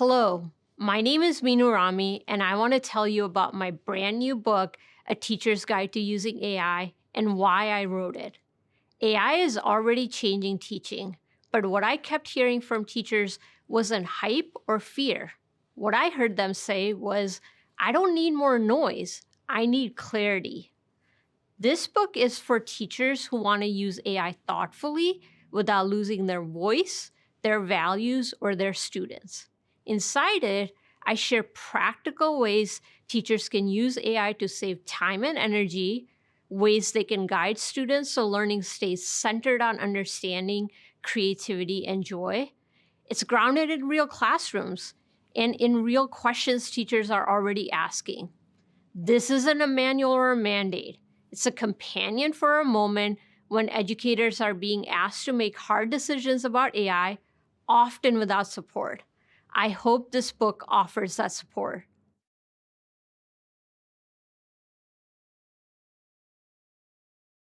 Hello, my name is Meenoo Rami, and I want to tell you about my brand new book, A Teacher's Guide to Using AI, and why I wrote it. AI is already changing teaching, but what I kept hearing from teachers wasn't hype or fear. What I heard them say was, I don't need more noise, I need clarity. This book is for teachers who want to use AI thoughtfully without losing their voice, their values, or their students. Inside it, I share practical ways teachers can use AI to save time and energy, ways they can guide students so learning stays centered on understanding, creativity, and joy. It's grounded in real classrooms and in real questions teachers are already asking. This isn't a manual or a mandate. It's a companion for a moment when educators are being asked to make hard decisions about AI, often without support. I hope this book offers that support.